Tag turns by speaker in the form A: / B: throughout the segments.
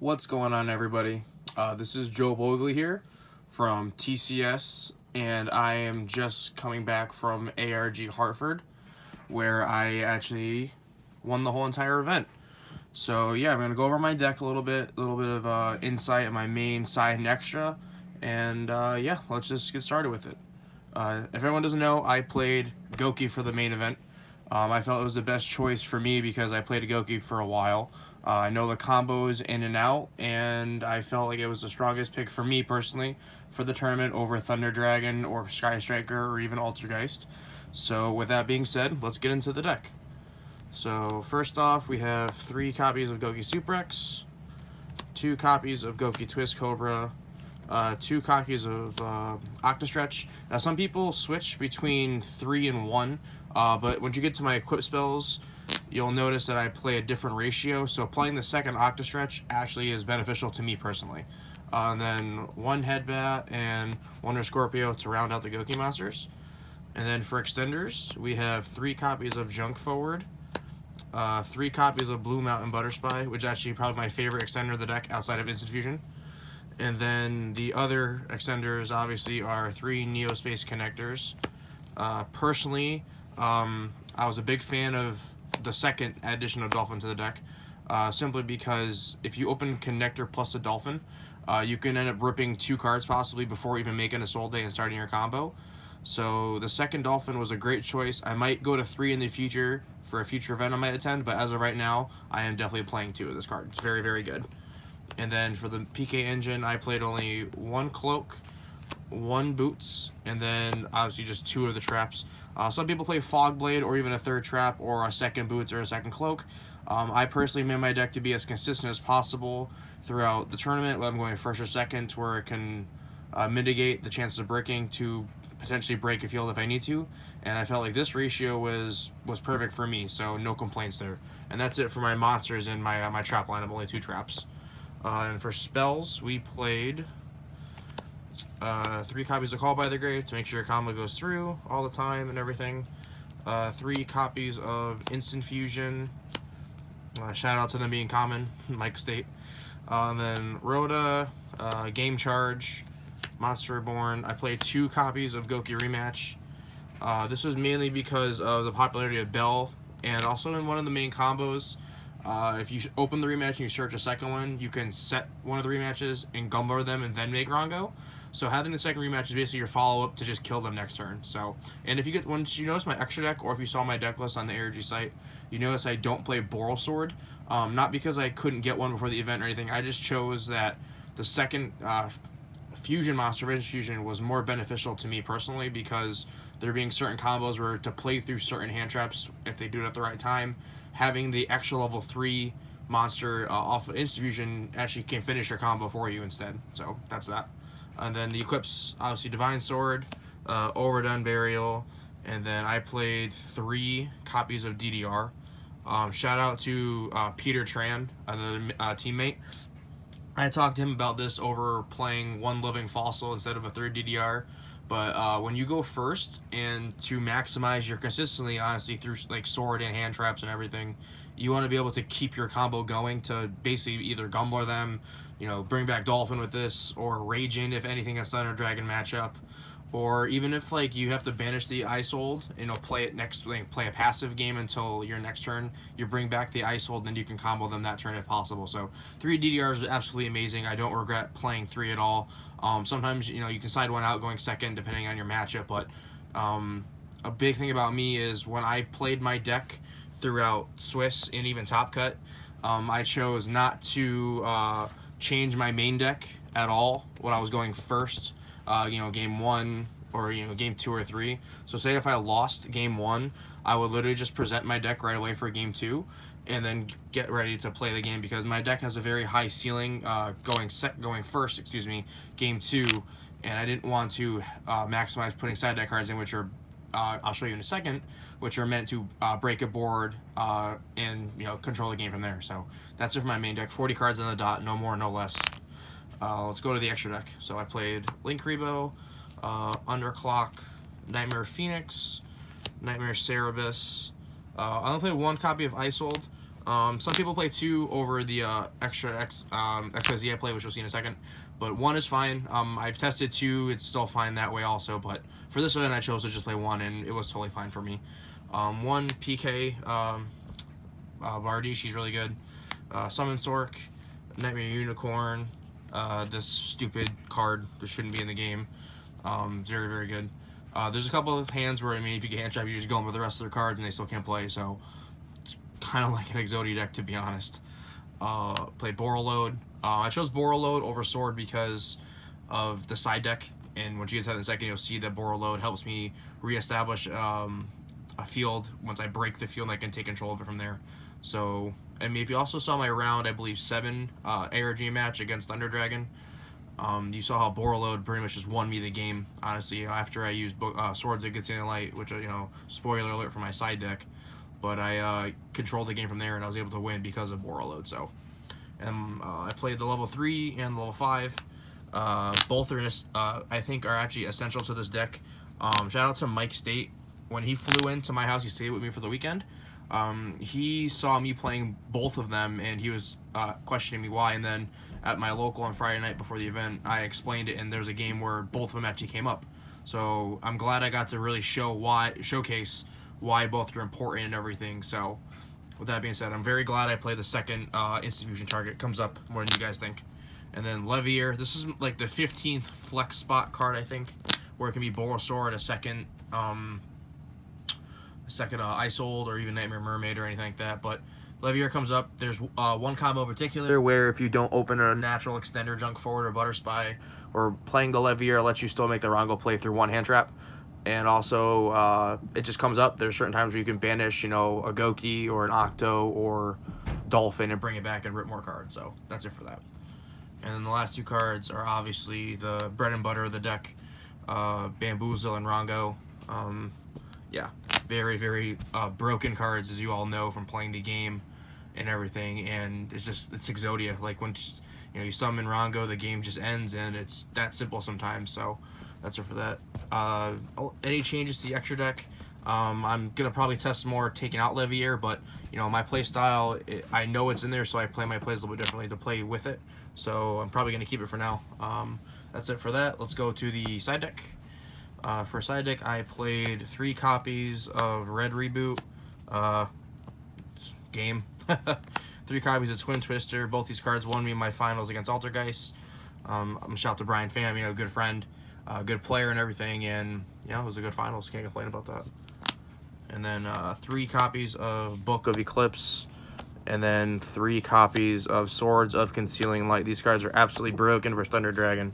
A: What's going on, everybody? This is Joe Bogli here from TCS, and I am just coming back from ARG Hartford, where I actually won the whole entire event. So yeah, I'm gonna go over my deck a little bit of insight on my main, side, and extra, and yeah, let's just get started with it. If everyone doesn't know, I played Gouki for the main event. I felt it was the best choice for me because I played a Gouki for a while. I know the combos in and out, and I felt like it was the strongest pick for me personally for the tournament over Thunder Dragon or Sky Striker or even Altergeist. So with that being said, let's get into the deck. So first off, we have 3 copies of Gouki Super X, 2 copies of Gouki Twist Cobra, 2 copies of Octastretch. Now some people switch between 3 and 1, but when you get to my equip spells, you'll notice that I play a different ratio. So playing the second Octastretch actually is beneficial to me personally. And then 1 Headbat and 1 Scorpio to round out the Gouki monsters. And then for extenders, we have 3 copies of Junk Forward, 3 copies of Blue Mountain Butterspy, which is actually probably my favorite extender of the deck outside of Instant Fusion. And then the other extenders obviously are 3 Neo Space Connectors. Personally, I was a big fan of the second addition of Dolphin to the deck, simply because if you open Connector plus a Dolphin, you can end up ripping 2 cards possibly before even making a Soul Day and starting your combo. So the second Dolphin was a great choice. I might go to 3 in the future for a future event I might attend, but as of right now, I am definitely playing 2 of this card. It's very, very good. And then for the PK engine, I played only 1 Cloak, 1 Boots, and then obviously just 2 of the traps. Some people play Fog Blade or even a 3rd trap or a 2nd Boots or a 2nd Cloak. I personally made my deck to be as consistent as possible throughout the tournament, whether I'm going 1st or 2nd, to where it can mitigate the chances of breaking to potentially break a field if I need to. And I felt like this ratio was perfect for me, so no complaints there. And that's it for my monsters and my trap lineup, only 2 traps. And for spells, we played 3 copies of Call by the Grave to make sure your combo goes through all the time and everything. 3 copies of Instant Fusion. Shout out to them being common, Mike State. And then Rhoda, Game Charge, Monster Reborn. I played 2 copies of Gouki Rematch. This was mainly because of the popularity of Bell, and also in one of the main combos. If you open the rematch and you search a second one, you can set one of the rematches and Gumbler them and then make Rongo. So having the second rematch is basically your follow-up to just kill them next turn. So, and if you get, once you notice my extra deck, or if you saw my deck list on the ARG site, you notice I don't play Boral Sword. Not because I couldn't get one before the event or anything. I just chose that the second Fusion monster, Vision Fusion, was more beneficial to me personally because there being certain combos where to play through certain hand traps, if they do it at the right time, having the extra level 3 monster off of Instant Fusion actually can finish your combo for you instead. So that's that. And then the equips, obviously Divine Sword, Overdone Burial, and then I played 3 copies of DDR. Shout out to Peter Tran, the teammate. I talked to him about this over playing 1 Living Fossil instead of a 3rd DDR. But when you go first, and to maximize your consistency, honestly, through like sword and hand traps and everything, you want to be able to keep your combo going to basically either Gumbler them, you know, bring back Dolphin with this, or Rage In if anything against Thunder Dragon matchup, or even if like you have to banish the Ice Hold, you know, play it next, like, play a passive game until your next turn, you bring back the Ice Hold, and then you can combo them that turn if possible. So 3 DDRs is absolutely amazing. I don't regret playing 3 at all. Sometimes, you know, you can side one out going second depending on your matchup, but a big thing about me is when I played my deck throughout Swiss and even Top Cut, I chose not to change my main deck at all when I was going first, you know, game 1 or, you know, game 2 or 3. So say if I lost game 1, I would literally just present my deck right away for game 2 and then get ready to play the game, because my deck has a very high ceiling going first, game 2, and I didn't want to maximize putting side deck cards in, which are I'll show you in a second, which are meant to break a board and, you know, control the game from there. So that's it for my main deck. 40 cards on the dot, no more, no less. Let's go to the extra deck. So I played Link Rebo, Underclock, Nightmare Phoenix, Nightmare Cerebus. I only played 1 copy of Ice Hold. Some people play 2 over the extra XYZ I play, which we'll see in a second. But 1 is fine. I've tested 2, it's still fine that way also. But for this event, I chose to just play 1, and it was totally fine for me. 1 PK Vardy, she's really good. Summon Sork, Nightmare Unicorn. This stupid card that shouldn't be in the game. Very, very good. There's a couple of hands where, I mean, if you get hand trap, you just go in with the rest of their cards and they still can't play, so it's kind of like an Exodia deck, to be honest. Played Borreload. I chose Borreload over Sword because of the side deck, and when she gets out in a second, you'll see that Borreload helps me reestablish a field. Once I break the field, I can take control of it from there. So, I mean, if you also saw my round, I believe 7 ARG match against Thunder Dragon, you saw how Borreload pretty much just won me the game, honestly. After I used Swords that gets in the light, which, spoiler alert for my side deck, but I controlled the game from there, and I was able to win because of Borreload. So, and I played the level 3 and the level 5. Both are I think are actually essential to this deck. Shout out to Mike State. When he flew into my house, he stayed with me for the weekend. He saw me playing both of them, and he was questioning me why. And then at my local on Friday night before the event, I explained it, and there's a game where both of them actually came up. So I'm glad I got to really showcase why both are important and everything. So with that being said, I'm very glad I played the second Instant Fusion target. Comes up more than you guys think. And then Levier. This is like the 15th flex spot card, I think, where it can be Bulbasaur at a second Isold or even Nightmare Mermaid or anything like that. But Levier comes up. There's one combo in particular where if you don't open a natural extender, Junk Forward, or Butter Spy, or playing the Levier lets you still make the Rongo play through 1 hand trap. And also, it just comes up. There's certain times where you can banish, a Gouki or an Octo or Dolphin and bring it back and rip more cards. So that's it for that. And then the last 2 cards are obviously the bread and butter of the deck, Bamboozle and Rongo. Yeah, very, very broken cards, as you all know from playing the game and everything. And it's Exodia. Like when you summon Rongo, the game just ends, and it's that simple sometimes. So that's it for that. Any changes to the extra deck? I'm gonna probably test more taking out Levier, but my play style, I know it's in there, so I play my plays a little bit differently to play with it. So I'm probably gonna keep it for now. That's it for that. Let's go to the side deck. For side deck, I played 3 copies of Red Reboot game. 3 copies of Twin Twister. Both these cards won me in my finals against Altergeist. I'm a shout out to Brian Pham, good friend, good player and everything, and it was a good finals. Can't complain about that. And then 3 copies of Book of Eclipse, and then 3 copies of Swords of Concealing Light. These cards are absolutely broken for Thunder Dragon.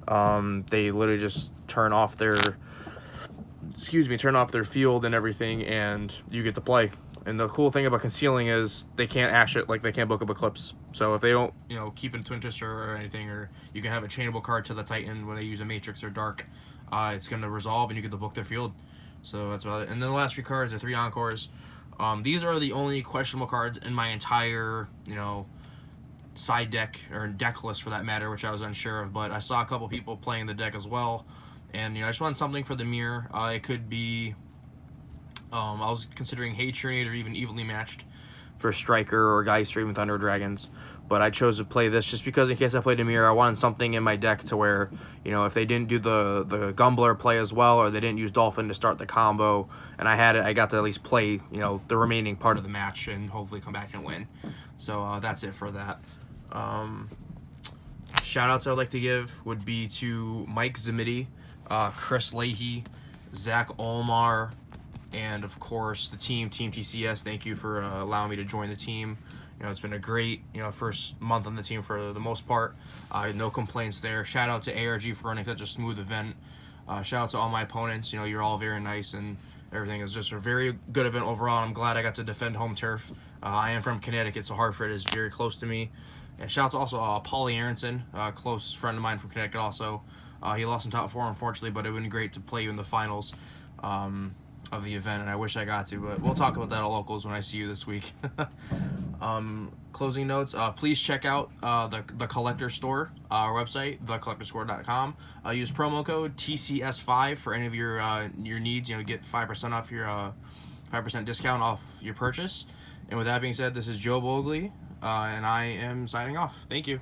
A: They literally just turn off their field and everything, and you get to play. And the cool thing about Concealing is they can't ash it like they can Book of Eclipse. So if they don't, keep in Twin Twister or anything, or you can have a chainable card to the Titan when they use a Matrix or Dark, it's going to resolve and you get to book their field. So that's about it. And then the last 3 cards are 3 Encores. These are the only questionable cards in my entire, side deck, or deck list for that matter, which I was unsure of. But I saw a couple people playing the deck as well. And, I just wanted something for the mirror. It could be, I was considering Hatred or even Evenly Matched for Striker or Geist or even Thunder Dragons. But I chose to play this just because in case I played a mirror, I wanted something in my deck to where, if they didn't do the Gumbler play as well, or they didn't use Dolphin to start the combo, and I had it, I got to at least play, the remaining part of the match and hopefully come back and win. So that's it for that. Shout-outs I'd like to give would be to Mike Zamiti, Chris Leahy, Zach Olmar, and of course the Team TCS. Thank you for allowing me to join the team. It's been a great, first month on the team for the most part. No complaints there. Shout out to ARG for running such a smooth event. Shout out to all my opponents. You're all very nice, and everything is just a very good event overall. I'm glad I got to defend home turf. I am from Connecticut, so Hartford is very close to me. And shout out to also Paulie Aronson, a close friend of mine from Connecticut also. He lost in top 4, unfortunately, but it would have been great to play you in the finals of the event, and I wish I got to, but we'll talk about that at locals when I see you this week. Closing notes, please check out the Collector Store, our website, thecollectorstore.com. Use promo code TCS5 for any of your needs. Get 5% off your 5% discount off your purchase. And with that being said, this is Joe Bogli, and I am signing off. Thank you.